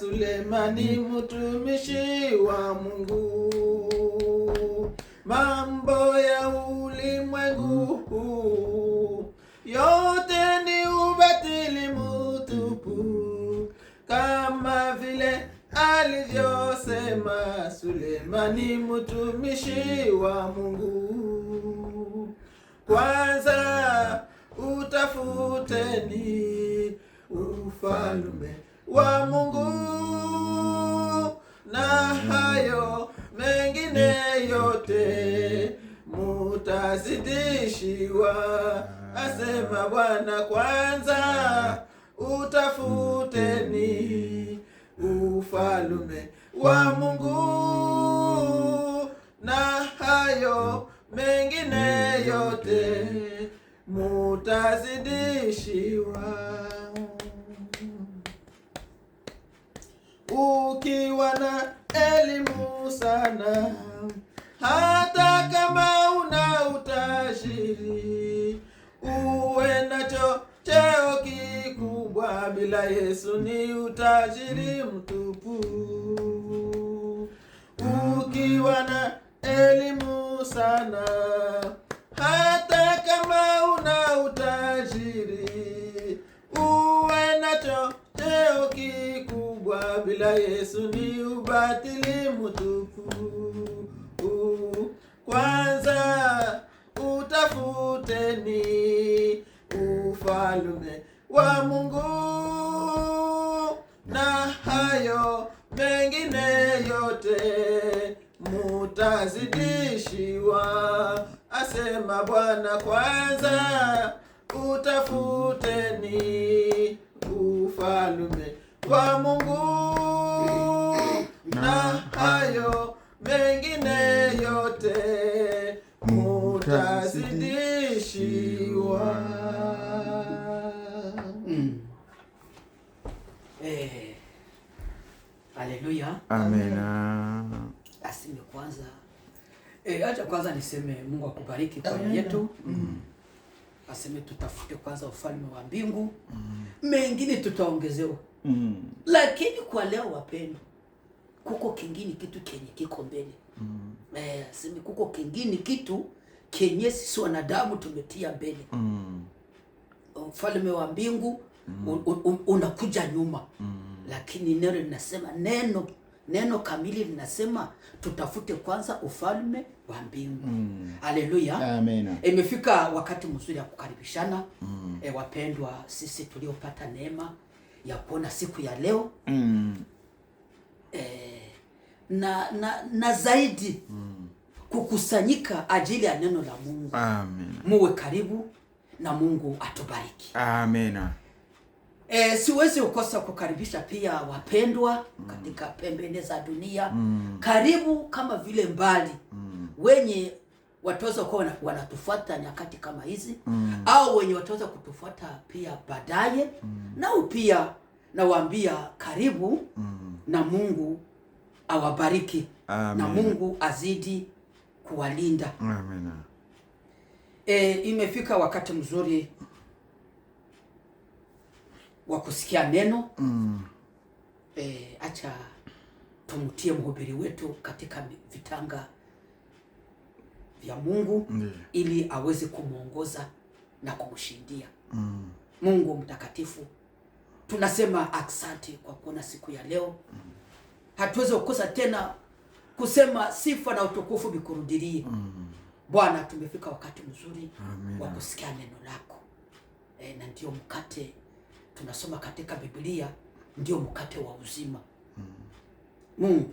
Sulemani mtumishi wa Mungu. Mambo ya ulimwengu yote ni ubatili mtupu, kama vile alivyosema Sulemani mtumishi wa Mungu. Kwanza utafuteni ufalme wa Mungu, na hayo mengine yote mutazidishiwa, asema Bwana. Kwanza utafuteni ufalme wa Mungu, na hayo mengine yote mutazidishiwa. Ukiwa na elimu sana, hata kama una utajiri, uwe nacho cheo kikubwa, bila Yesu ni utajiri mtupu. Ukiwa na elimu sana, hata kama una utajiri, uwe nacho cheo kikubwa, bila Yesu ni ubatili mtupu. Kwanza utafuteni ufalme wa Mungu, na hayo mengine yote mutazidishiwa, asema Bwana. Kwanza utafuteni ufalme wa Mungu, na hayo mengine yote mutazidishiwa. Haleluya. Amina. Asime kwanza. Acha kwanza niseme Mungu akubariki kwa yetu. Aseme tutafute kwanza ufalme wa mbingu. Mengine tutaongezewa. Lakini kwa leo wapendwa, kuko kingine kitu kenye kiko mbele. Aseme kuko kingine kitu kenye sisi wanadamu tumetia mbele. Ufalme wa mbingu unakuja nyuma. Lakini neno linasema, neno kamili linasema tutafute kwanza ufalme wa mbingu. Haleluya. Amen. Imefika wakati mzuri ya kukaribishana. Wapendwa, sisi tuliopata neema ya kuona siku ya leo na zaidi kukusanyika ajili ya neno la Mungu. Amen. Muwe karibu na Mungu atubariki. Amen. Siwezi ukosa kukaribisha pia wapendwa katika pembeni za dunia. Karibu kama vile mbali wenye wataweza kuwa wanatufuata nyakati kama hizi, au wenye wataweza kutufuata pia baadaye. Nao pia nawaambia karibu, na Mungu awabariki. Amen. Na Mungu azidi kuwalinda. Amen. Imefika wakati mzuri wa kusikia neno. Acha tumtie mhubiri wetu katika vitanga vya Mungu ili aweze kumuongoza na kumshindia. Mungu mtakatifu, tunasema asante kwa kuona siku ya leo. Hatuwezi kukosa tena kusema sifa na utukufu bikurudirie. Bwana, tumefika wakati mzuri wa kusikia neno lako. Na ndio mkate tunasoma katika Biblia, ndio mkate wa uzima. Mungu,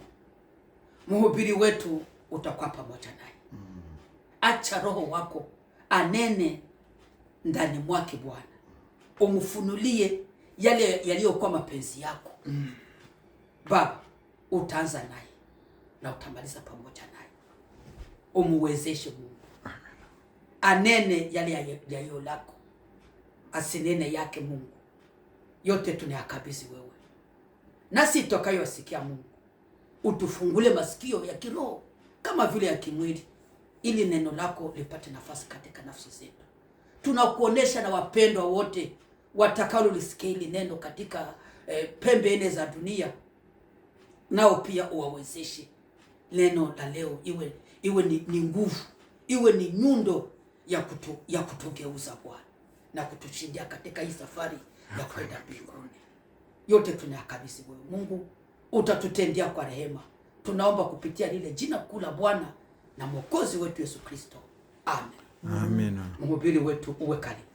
mhubiri wetu utakuwa pamoja naye. Acha Roho wako anene ndani mwake Bwana. Umfunulie yale yaliyokuwa mapenzi yako. Baba, utaanza naye na utamaliza pamoja naye. Umuwezeshe Mungu. Anene yale yaliyo lako, asinene yake Mungu. Yote tunayakabidhi wewe. Nasi tutakayosikia Mungu, utufungule masikio ya kiroho kama vile ya kimwili, ili neno lako lipate nafasi katika nafsi zetu. Tunakuonesha na wapendwa wote watakao lisikia hili neno katika pembe nne za dunia, nao pia uwawezeshe. Neno la leo iwe ni nguvu, iwe ni nyundo ya kutugeuza Bwana na kutushindia katika hii safari ya kwenda mbinguni. Yote tunayakabidhi wewe Mungu, utatutendea kwa rehema. Tunaomba kupitia lile jina kuu la Bwana na Mwokozi wetu Yesu Kristo. Amen. Amen. Mhubiri wetu uwe karibu.